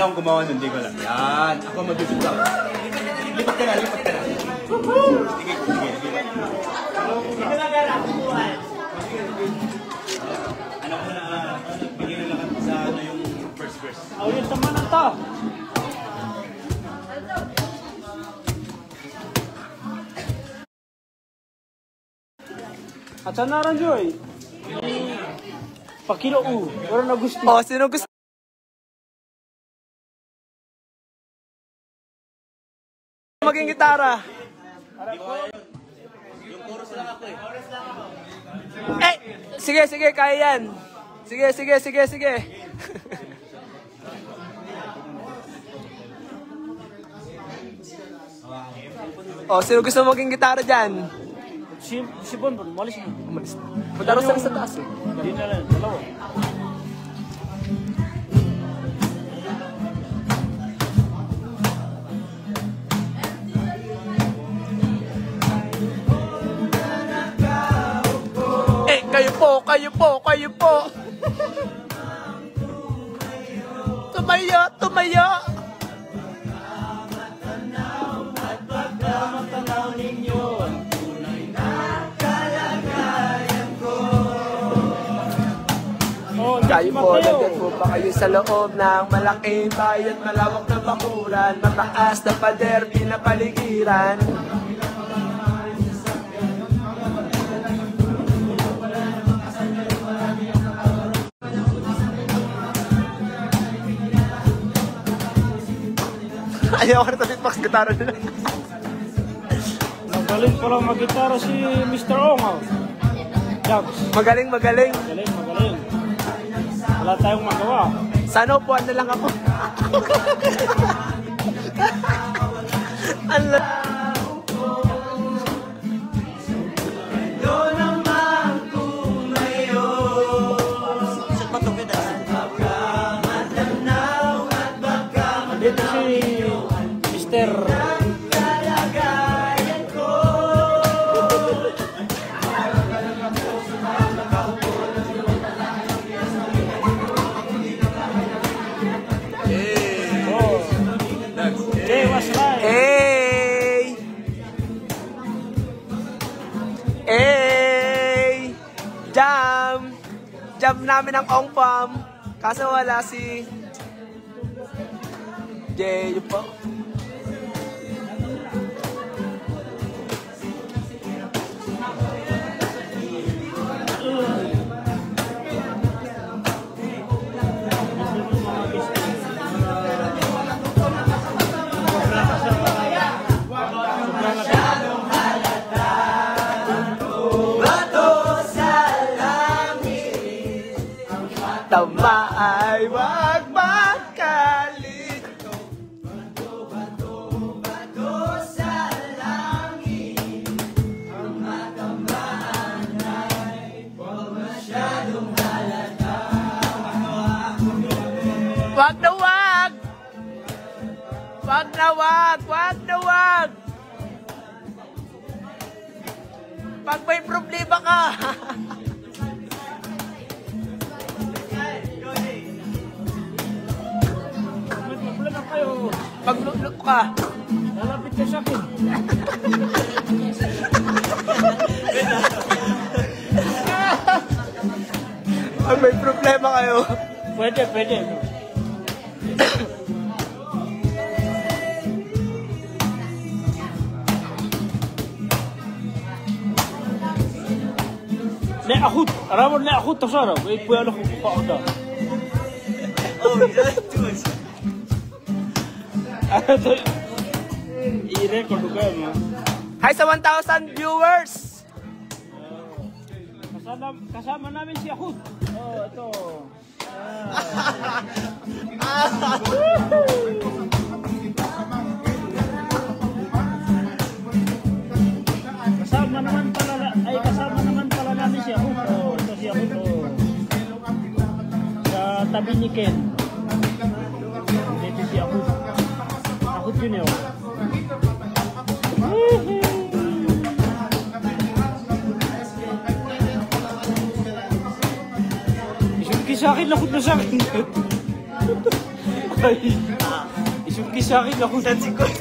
Kaya akong gumawa nun, hindi ko lang. Yan, ako mag-ibig ako. Lipat ka na, lipat ka na. Sige, sige, sige. Ito na gala, buwan. Ano ko na, bigyan na lang sa ano yung first verse. Ayun, tama na to. At saan naran, Joy? Pakilo u. Wala na gusto. Oh, sino gusto? Maging gitara. Yung chorus lang ako eh. Eh, sige, sige, kaya yan. Sige, sige, sige, sige. Oh, sino gusto maging gitara dyan? Si Bonbon, malis mo. Umalis na. Punta rin sa taas eh. Hindi na lang, dalawa. Eh, kayo po, kayo po, kayo po. Tumayo, tumayo. Kayo po, nagkat po ba kayo sa loob ng malaking bayan, malawak na bakuran, mataas na pader, pinapaligiran. Ayaw ko na tapit Max, gitara nila. Magaling pala mag-gitara si Mr. Ong. Jobs. Magaling, magaling. Magaling, magaling. Wala tayong magawa. Sana upuan na lang ako. Allah. Dito si Mr. Hey! Hey! Jam! Jam namin ang Ong Pam. Kaso wala si Jay po. Tama ay wag makalito. Bato sa langit. Ang matamaan ay wag masyadong halata. Wag na wag! Wag na wag! Wag na wag! Pag may problema ka! Paglulok ka. Lalapit ka sa akin. Pag may problema kayo. Pwede, pwede. نأخذ رامر نأخذ تصارى ويبقى له قاعدة. Oh, yeah, dude. I-record ko mo. Hi sa 1,000 viewers! Kasama namin si Ahud. Oh, ito. Kasama naman pala namin si Ahud. Oh, ito si Ahud. Oh. Sa tabi ni Ken. Dito si Ahud. Ahud yun yun. Isipin sa akin, lakot na sa akin. Patay. Isungki sa akin ako sa sikot.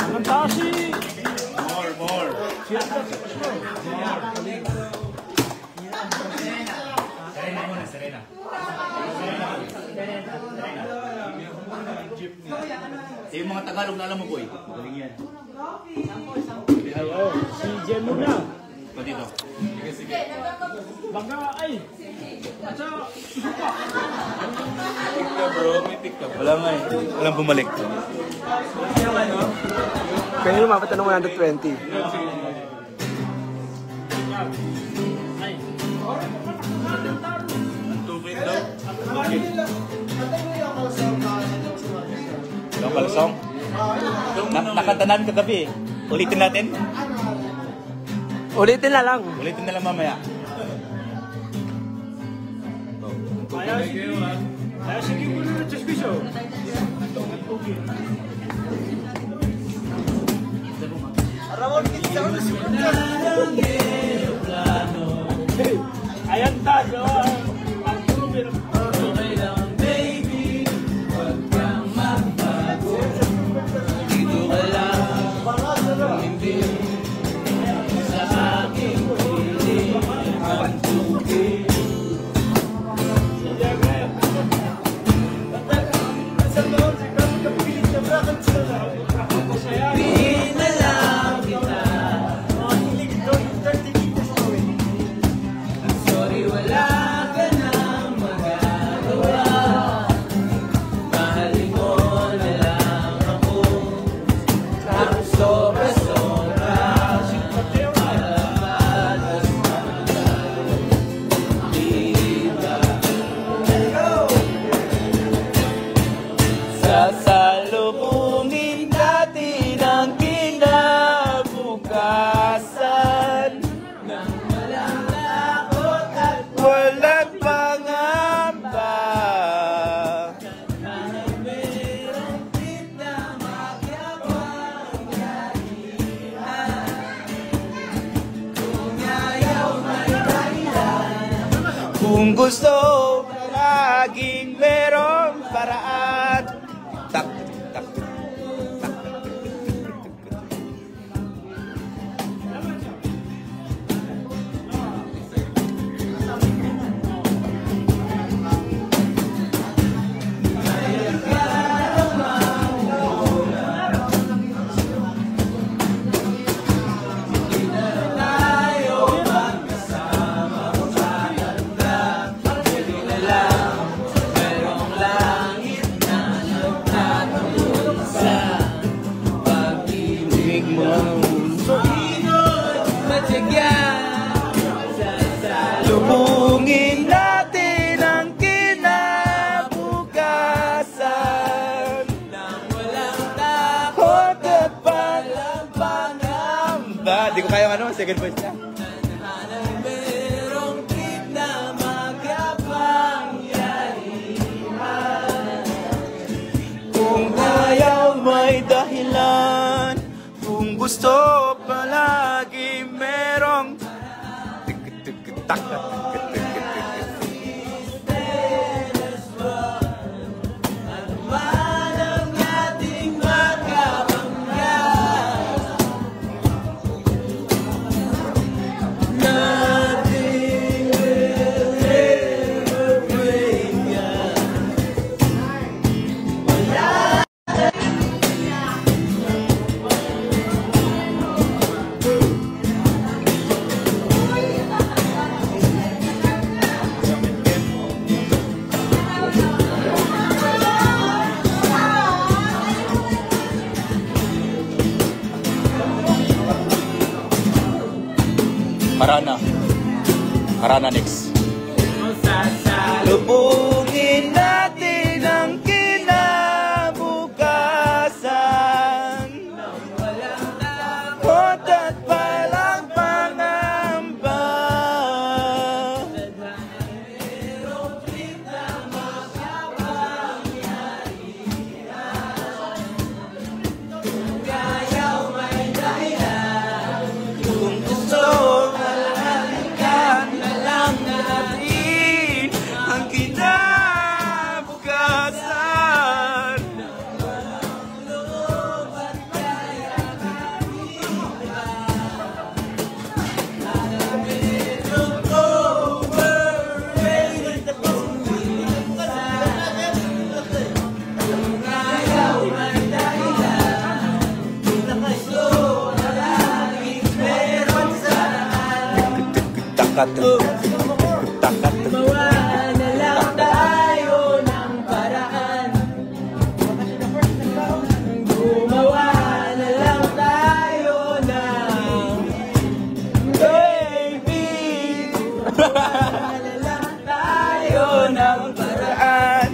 Ang tasi. More. Serena. Yung mga Tagalog na alam mo, boy. Galing yan. Ayo, si Jen muna. Ito dito. Sige. Bangga ay. Asa isuka. Pick ka, bro. May pick ka. Wala nga eh. Walang bumalik. Kaya lumapit ng 120. Ay. Ang tukit daw. Yung kalsong. Nakanta namin kagabi eh. Ulitin natin. Ulitin na lang. Ulitin na lang mamaya. Ayaw sige ko na sa piso. Ayan tayo. Ang numero. Okay lang, baby. Huwag kang magbago. Dito ka lang. Hindi sa aking piling ang tugin. Sasalubungin natin ang kinabukasan nang walang takot at walang pangamba. Merong pinamakyabang kung ayaw may dahilan. Kung gusto, laging merong paraan. Tak. Lubungin natin ang kinabukasan nang walang takot at walang pangamba. Di ko kaya ano, second voice na. Merong pinamakyabang kung ayaw may dahilan. Kung gusto palagi merong tak. Harana next. Lubungin natin ang kinabukasan nang walang takot at walang pangamba. Merong pinamakyabang takat. Takat. Gumawa na lang tayo ng paraan. Gumawa na lang tayo ng baby. Gumawa na lang tayo ng paraan.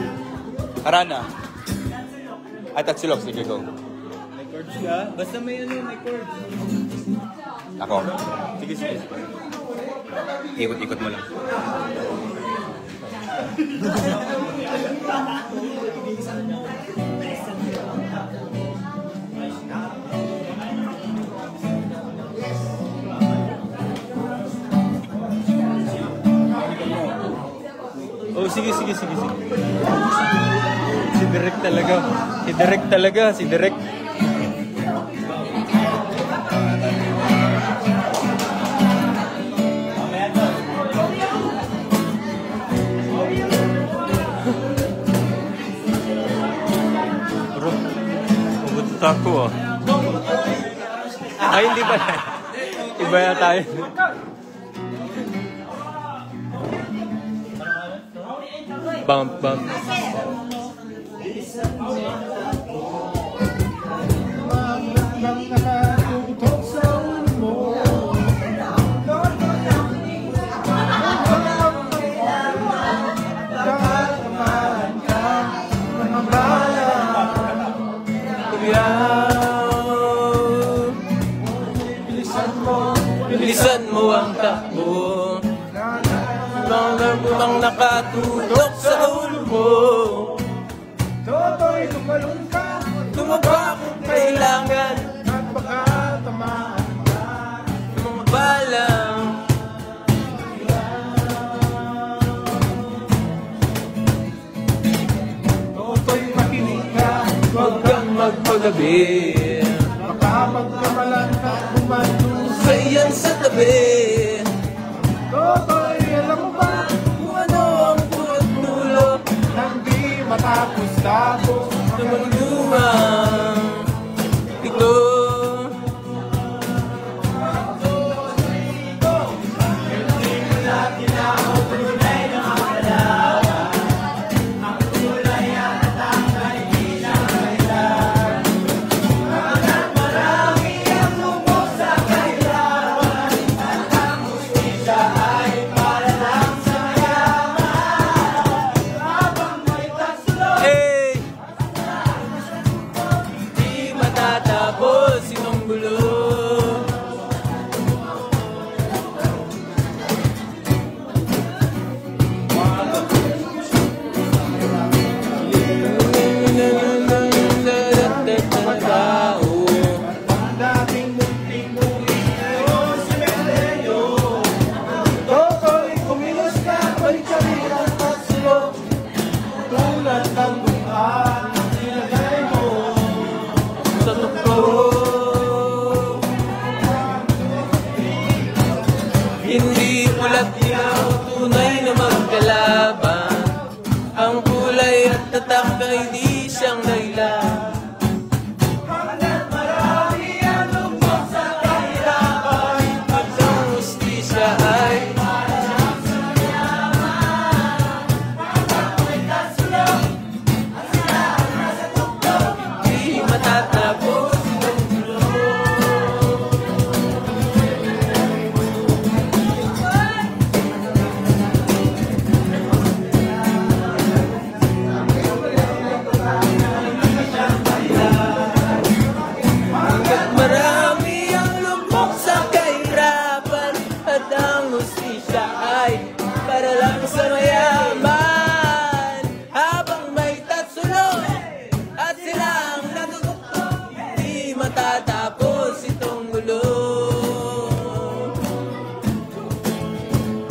Arana. At Tatsulok, sige go. May chords ka? Basta may may chords. Ako. Sige, sige. Ikot-ikot mo lang. Oh, sige. Si Direk talaga. Si Direk. Bro, mabutot ako ah. Ay, hindi ba? Iba na tayo. Bump. Bilisan mo ang takbo. Bang nakatutok sa ulo mo. Toto'y tumalun ka, Tumaba kung kailangan. at baka tamaan ka. Mga balang Toto'y makinig ka, huwag kang magpagabi. baka magkamalan ka bumandos. Sayan sa tabi. Toto'y alam mo ba, Kung ano ang pulot dulo nang di matapos-tapos. na magluwang ito. Hey! Di matatapos itong gulo. Ang dating munting muli ngayon si Melenyo. Toto'y kumilos ka, balik sa hirang pagsulok. Tulad ng buhaan na nilagay mo. Sa tukto. Hindi pula't ilaw, tunay na magkalaban. Ang kulay at tatak ay di siyang dahilan. Marami ang lubog sa kahirapan, at ang hustisya ay di matatapos. Hanggat marami ang lubog sa kahirapan, at ang hustisya ay para lang sa mayaman. Habang may tatsulong at sila ang natutuptok, di matatapos itong gulo.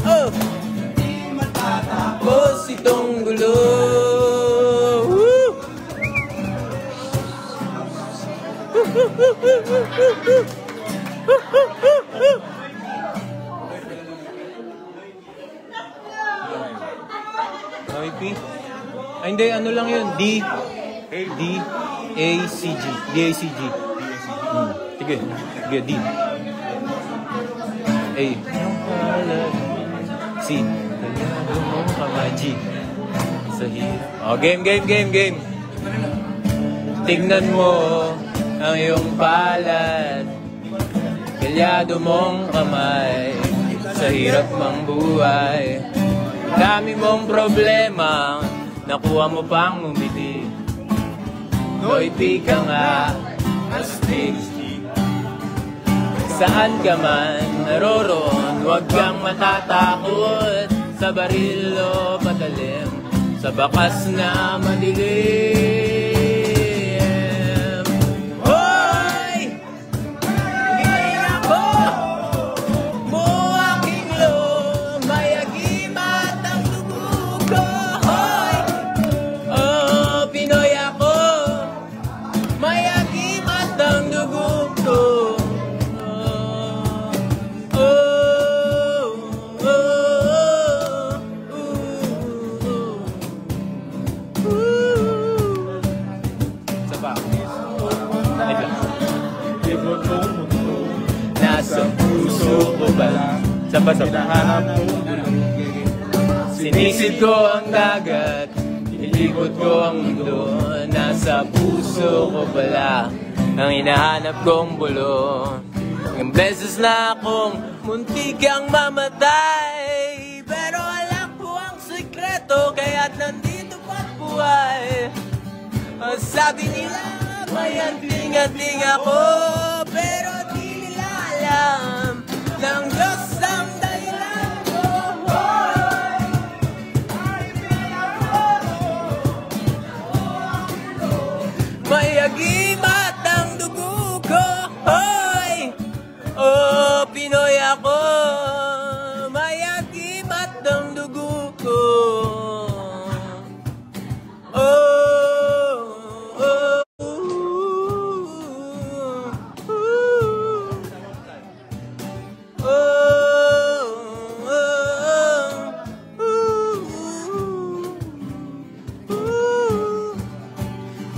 Oh! Di matatapos itong gulo. Woo! Okay, P. Ay, hindi, ano lang yun? D, A, C, G. D, A, C, G. Sige, D. A. succeed. Kailangan mo ka-magic sa hirap. Oh, game. Tignan mo ang iyong palad. Kalyado mong kamay sa hirap mang buhay. Dami mong problema, nakuha mo pang umiti. Hoy, ka nga, astig. Saan ka man naroroon, huwag kang matatakot. Sa baril o patalim, sa bakas na madilim. Hoy! Hindi ako mo aking mayagim at ang dugo ko. Hoy! Oh, Pinoy ako, mayagim at ang dugo ko. Nasa puso ko ba? Hinahanap ko. Sinisid ko ang dagat, ilikot ko ang mundo. Nasa puso ko pala ang hinahanap kong bulo. Ang beses na akong muntik ang mamatay, pero alam ko ang sekreto, kaya't nandito pa't buhay. Sabi nila may anting-anting ako, pero di nila alam ng Diyos ang dahilan ko. May agimat ang dugo ko. Hoy! Oh, Pinoy ako, may agimat ang dugo ko.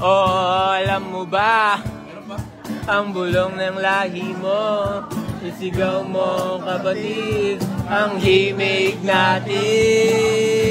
Oh, alam mo ba ang bulong ng lahi mo? Isigaw mo, kapatid, ang himig natin.